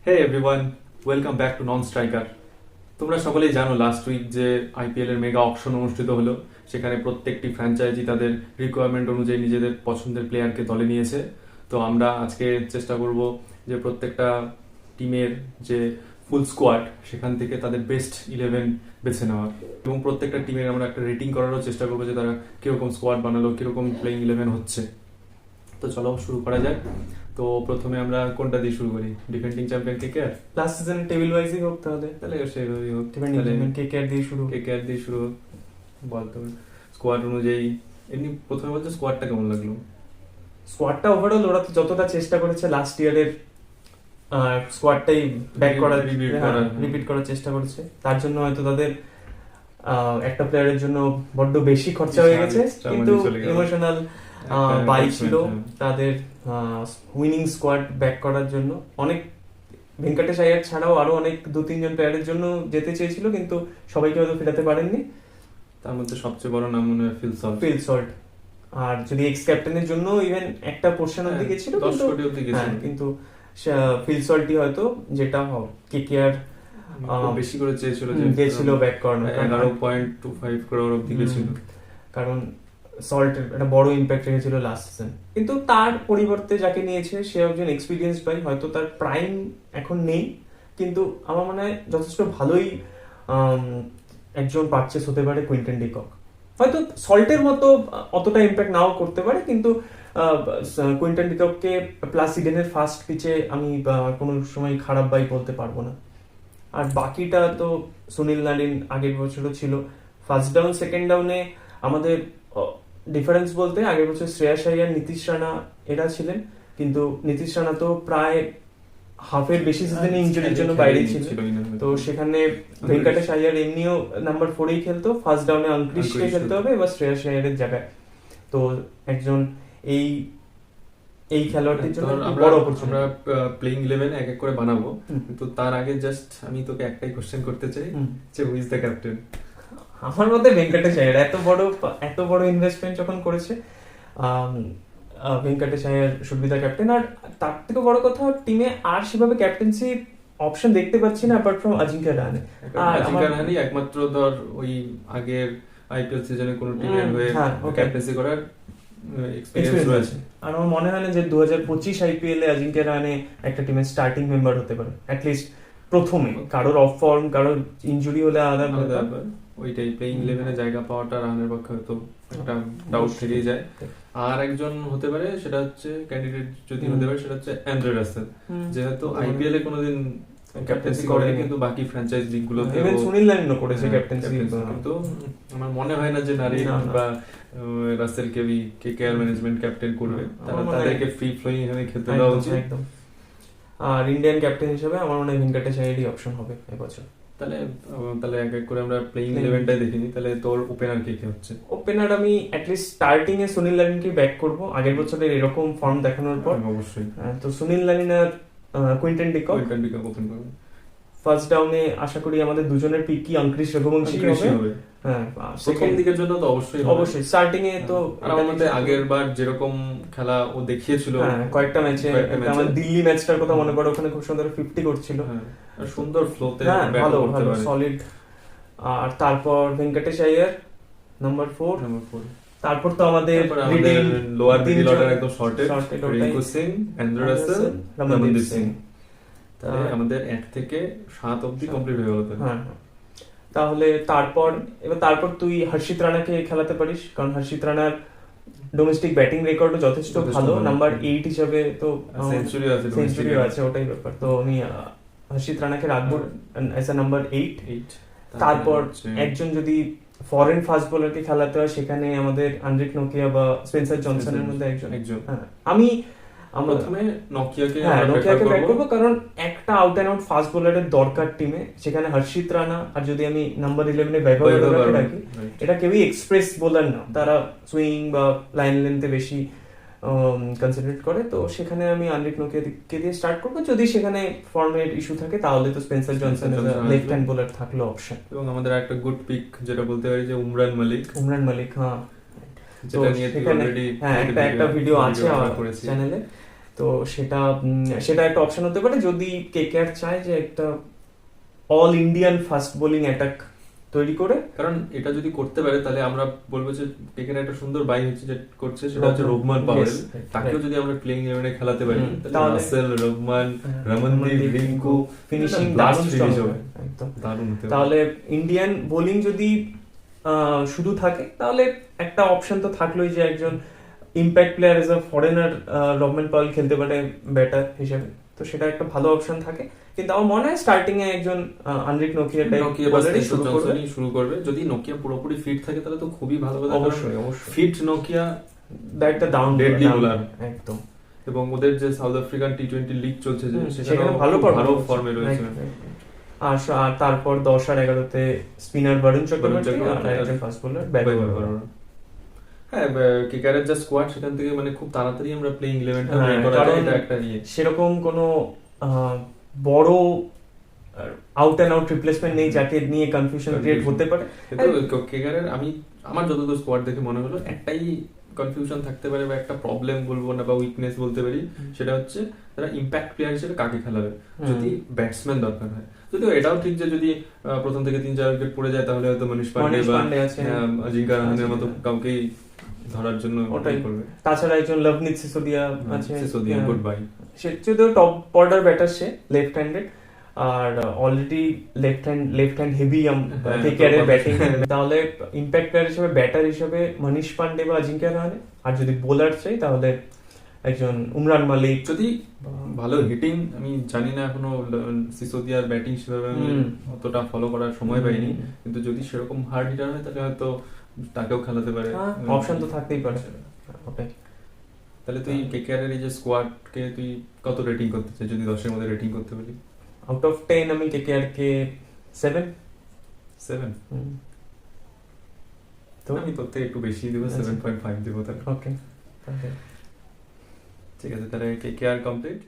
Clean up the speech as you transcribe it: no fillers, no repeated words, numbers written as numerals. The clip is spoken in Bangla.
Hey everyone, welcome back to non striker. তোমরা সকলেই জানো লাস্ট উইক যে আইপিএল এর মেগা অকশন অনুষ্ঠিত হলো। সেখানে প্রত্যেকটি ফ্র্যাঞ্চাইজি তাদের রিকোয়ারমেন্ট অনুযায়ী নিজেদের পছন্দের প্লেয়ারকে দলে নিয়েছে। তো আমরা আজকে চেষ্টা করব যে প্রত্যেকটা টিমের যে ফুল স্কোয়াড সেখান থেকে তাদের বেস্ট 11 বেছে নেওয়ার, এবং প্রত্যেকটা টিমের আমরা একটা রেটিং করারও চেষ্টা করবো যে তারা কিরকম স্কোয়াড বানালো, কিরকম প্লেইং 11 হচ্ছে। তো চলো শুরু করা যাক। তো প্রথমে আমরা কোনটা দিয়ে শুরু করি? Defending champion KKR. লাস্ট সিজনের টেবিল ওয়াইজই হোক তাহলে সেইভাবেই হোক। ডিফেন্ডিং চ্যাম্পিয়ন কেকেআর দিয়ে শুরু। কেকেআর দিয়ে শুরু হোক। বলতো স্কোয়াড অনুযায়ী এমনি প্রথমে বলতে স্কোয়াডটা কেমন লাগলো? স্কোয়াডটা ওভারঅল ওরা তো যতটা চেষ্টা করেছে লাস্ট ইয়ারের স্কোয়াডটাই ব্যাক করার, রিপিট করার চেষ্টা করেছে। তার জন্য হয়তো তাদের একটা প্লেয়ারের জন্য বড্ড বেশি খরচা হয়ে গেছে, কিন্তু ইমোশনাল বাই ছিল তাদের উইনিং স্কোয়াড ব্যাক করার জন্য। অনেক ভেঙ্কটেশ আয়ার ছাড়াও আরো অনেক 2-3 জন প্লেয়ারের জন্য যেতে চেয়েছিল, কিন্তু সবাইকে হয়তো ফেরাতে পারেননি। তার মধ্যে সবচেয়ে বড় নাম মনে হয় ফিল সল্ট। আর যদি এক্স ক্যাপ্টেনের জন্য ইভেন একটা পোর্শন অব্দি গেছিল, 10 কোটি অব্দি গেছিল, কিন্তু ফিল সল্টই হয়তো যেটা কেকেআর বেশি করে চেয়েছিল, গেছিল ব্যাক করানো 11.25 করোড় অব্দি গেছিল। কারণ সল্ট একটা বড় ইম্প্যাক্ট রেখেছিল লাস্ট সিজন। কিন্তু তার পরিবর্তে যাকে নিয়েছে সে একজন এক্সপিরিয়েন্স পাই, হয়তো তার প্রাইম এখন নেই, কিন্তু আমার মনে হয় যথেষ্ট ভালোই একজন পারচেস হতে পারে কুইন্টন ডিকক। হয়তো সল্টের মতো অতটা ইম্প্যাক্ট নাও করতে পারে, কিন্তু কুইন্টন ডিককে প্লাস ইডেনের ফার্স্ট পিচে আমি কোনো সময় খারাপ বাই বলতে পারবো না। আর বাকিটা তো সুনীল নারিন আগের বছরও ছিল। ফার্স্ট ডাউন সেকেন্ড ডাউনে আমাদের ডিফারেন্স বলতে আগের বছর শ্রেয়াস আইয়ার, নীতিশ রানা এরা ছিলেন, কিন্তু নীতিশ রানা তো প্রায় হাফের বেশি সিজনে ইনজুরির জন্য বাইরে ছিল। তো সেখানে ভেঙ্কটেশ আইয়ার এমনিও নাম্বার 4-এই খেলতো, ফার্স্ট ডাউনে অঙ্কুরিশকে খেলতে হবে এবার শ্রেয়াস আইয়ারের জায়গায়। তো একজন এই খেলোয়াড়দের জন্য বড় অপরচুনিটি। আমরা প্লেইং 11 এক এক করে বানাবো, কিন্তু তার আগে জাস্ট আমি তোকে একটাই কোশ্চেন করতে চাই যে হু ইজ দ্য ক্যাপ্টেন? আমার মতে ভেঙ্কটেশ আইয়ার এত বড় ইনভেস্টমেন্ট যখন করেছে, Venkatesh Iyer should be the captain. আর তার থেকে বড় কথা, টিমে আর সেভাবে ক্যাপ্টেন্সি অপশন দেখতে পাচ্ছি না অ্যাপার্ট ফ্রম অজিঙ্ক্য রাহানে। অজিঙ্ক্য রাহানে একমাত্র ধর ওই আগের আইপিএল সিজনে কোন টিমের হয়ে ক্যাপ্টেন্সি করার এক্সপেরিয়েন্স রয়েছে। আর আমার মনে হয় না যে 2025 আইপিএল এ অজিঙ্ক্য রাহানে একটা টিমের স্টার্টিং মেম্বার হতে পারে, অ্যাটলিস্ট প্রথমে। কারোর অফ ফর্ম, কারোর ইনজুরি হলে আলাদা ব্যাপার। ওইটাই প্লেইং 11 এ জায়গা পাওয়াটা রাহানের পক্ষে হয়তো একটা ডাউট থেকেই যায়। আর একজন হতে পারে, সেটা হচ্ছে ক্যান্ডিডেট যদি হতে পারে, সেটা হচ্ছে অ্যান্ড্রে রাসেল, যেহেতু আইপিএল এ কোনোদিন ক্যাপ্টেন্সি করে, কিন্তু বাকি ফ্র্যাঞ্চাইজ লিগ গুলোতে সুনীল নারিনও করেছে ক্যাপ্টেন্সি, কিন্তু আমার মনে হয় না যে নারিন বা রাসেল কেভি কেকেআর ম্যানেজমেন্ট ক্যাপ্টেন করবে। তাদেরকে ফ্রি ফ্লোয়িং এখানে খেলতে দেওয়া উচিত একদম। আর ইন্ডিয়ান ক্যাপ্টেন হিসেবে আমার মনে হয় ভেঙ্কটেশ আইয়ারই অপশন হবে এবছর। তাহলে এক এক করে আমরা প্লেইং 11টাই দেখিনি। তাহলে তোর ওপেনার কে হচ্ছে? ওপেনার আমি অ্যাটলিস্ট স্টার্টিং এ সুনীল নারিনকে ব্যাক করব, আগের বছরের এরকম ফর্ম দেখানোর পর। অবশ্যই। তো সুনীল নারিন আর কুইন্টন ডিকক ওপেন করবে। ফার্স্ট ডাউনে আশা করি আমাদের দুজনের পিক কি অঙ্কুরিশ রঘুবংশী হবে। হ্যাঁ, প্রথম দিকের জন্য তো অবশ্যই স্টার্টিং এ তো আমাদের আগের বার যেরকম খেলা ও দেখিয়েছিল কয়েকটা ম্যাচে, আমার দিল্লি ম্যাচটার কথা মনে করো, ওখানে খুব সুন্দর 50 করছিল, সুন্দর ফ্লোতে ভালো সলিড। আর তারপর ভেঙ্কটেশ আইয়ার নাম্বার 4। তারপর তো আমাদের লোয়ার মিডল অর্ডার একদম sorted, Rinku Singh, Andre Russell, Ramandeep Singh. তাহলে আমাদের 1 থেকে 7 অবধি কমপ্লিট হয়ে গেল। তাহলে তারপর তুই হর্ষিত রানাকে খেলাতে পারিস, কারণ হর্ষিত রানার ডোমেস্টিক ব্যাটিং রেকর্ডও যথেষ্ট ভালো, নাম্বার 8 হিসেবে তো সেঞ্চুরি আছে, ওটাই ব্যাপার। তো আমি হর্ষিত রানাকে রাখবো অ্যাজ আ নাম্বার 8। তারপর একজন যদি ফরেন ফাস্ট বোলারকে খেলাতে হয়, সেখানে আমাদের আন্দ্রিক নোকিয়া বা স্পেন্সার জনসনের মধ্যে একজন। আমি প্রথমে নোকিয়াকে ব্যাক করবো, কারণ একটা আউট এন্ড আউট ফাস্ট বোলারের দরকার টিমে। সেখানে হর্ষিত রানা আর যদি আমি নাম্বার 11 এ বৈভব রাখি, এটা কেউই এক্সপ্রেস বোলার না, তারা সুইং বা লাইন লেন্থে বেশি কনসেন্ট্রেট করে। তো সেখানে আমি আন্দ্রিক নোকিয়াকে দিয়ে স্টার্ট করবো। যদি সেখানে ফর্মের ইস্যু থাকে তাহলে তো Spencer Johnson left hand bowler থাকলো অপশন। এবং আমাদের একটা গুড পিক যেটা বলতে পারি যে উমরান মালিক। হ্যাঁ, যেটা নিয়ে অলরেডি একটা ভিডিও আছে আমার চ্যানেলে। তো সেটা একটা অপশন হতে পারে যদি কেকেআর চায় যে একটা all Indian fast bowling attack তৈরি করে। কারণ এটা যদি করতে পারে তাহলে আমরা বলবো যে কেকের একটা সুন্দর বাই হচ্ছে যে করছে সেটা হচ্ছে রোহমান পাওয়েল। Yes, তাকেও যদি আমরা প্লেইং ইলেভেনে খেলাতে পারি তাহলে তাহলে- রাসেল, রোহমান, রমনদীপ, রিঙ্কু ফিনিশিং ব্লাস্ট দারুণ ফিনিশ strong হবে, হবে, একদম। দারুণ হতে পারে। তাহলে ইন্ডিয়ান বোলিং যদি শুধু থাকে তাহলে একটা অপশন তো থাকলোই যে একজন impact player as a foreigner Rahman Powell খেলতে পারে ব্যাটার হিসেবে, তো সেটা একটা ভালো অপশন থাকে। কিন্তু আমার মনে হয় স্টার্টিং এ একজন আনরিক নোকিয়া টাইপ নোকিয়া বা স্পেন্সার জনসনই শুরু করবে। যদি নোকিয়া পুরোপুরি ফিট থাকে তাহলে তো খুবই ভালো কথা। অবশ্যই ফিট নোকিয়া একটা ডাউন Deadly bowler। একদম। এবং ওদের যে সাউথ আফ্রিকান টি-20 লিগ চলছে যে সেখানে সেখানে ভালো ভালো performance ফর্মে রয়েছে। আর তারপর 10 আর 11 তে স্পিনার বরুণ চক্রবর্তী আর চক্রবর্তী আর একজন ফাস্ট বোলার বাই হ্যাঁ, কেকারের যা স্কোয়াড সেখান থেকে মানে খুব তাড়াতাড়ি আমরা প্লেইং 11টা হ্যাঁ, বের করা কারণ যায়, এটা একটা ইয়ে। সেরকম কোনো বড় আউট অ্যান্ড আউট রিপ্লেসমেন্ট নেই যাকে নিয়ে কনফিউশন ক্রিয়েট হতে পারে। কিন্তু কেকারের আমার যতদূর স্কোয়াড দেখে মনে হলো একটাই কনফিউশন থাকতে পারে বা একটা প্রবলেম বলবো না বা উইকনেস বলতে পারি, সেটা হচ্ছে তারা ইম্প্যাক্ট প্লেয়ার হিসেবে কাকে খেলাবে যদি ব্যাটসম্যান দরকার হয়। যদিও এটাও ঠিক যে যদি প্রথম থেকে 3-4 উইকেট পড়ে যায় তাহলে হয়তো মনীষ পান্ডে বা অজিঙ্কা রাহানের মতো কাউকেই ধরার জন্য ওটাই করবে। তাছাড়া একজন লভনিত সিসোদিয়া আছে, সিসোদিয়া গুড বাই। সে যদিও টপ অর্ডার ব্যাটার, সে লেফট হ্যান্ডেড আর অলরেডি লেফট হ্যান্ড হেভি কেকেআরের ব্যাটিং। তাহলে ইম্প্যাক্ট প্লেয়ার হিসেবে ব্যাটার হিসেবে মনীষ পান্ডে বা অজিঙ্ক্য রাহানে, আর যদি বোলার চাই তাহলে একজন উমরান মালিক। যদি ভালো হিটিং, আমি জানি না এখনো সিসোদিয়ার ব্যাটিং সেভাবে আমি অতটা ফলো করার সময় পাইনি, কিন্তু যদি সেরকম হার্ড হিটার হয় তাহলে হয়তো তাকেও খেলাতে পারে। অপশন তো থাকতেই পারে। ওকে, তাহলে তুই কেকেআরের এই যে স্কোয়াডকে তুই কত রেটিং করতে চাই যদি 10 এর মধ্যে রেটিং করতে বলি? আউট অফ 10 আমি কেকেআর কে 7। তো আমি তোর থেকে একটু বেশি দেবো, 7.5 দেবো তাহলে। ওকে, ঠিক আছে, তাহলে কেকেআর কমপ্লিট।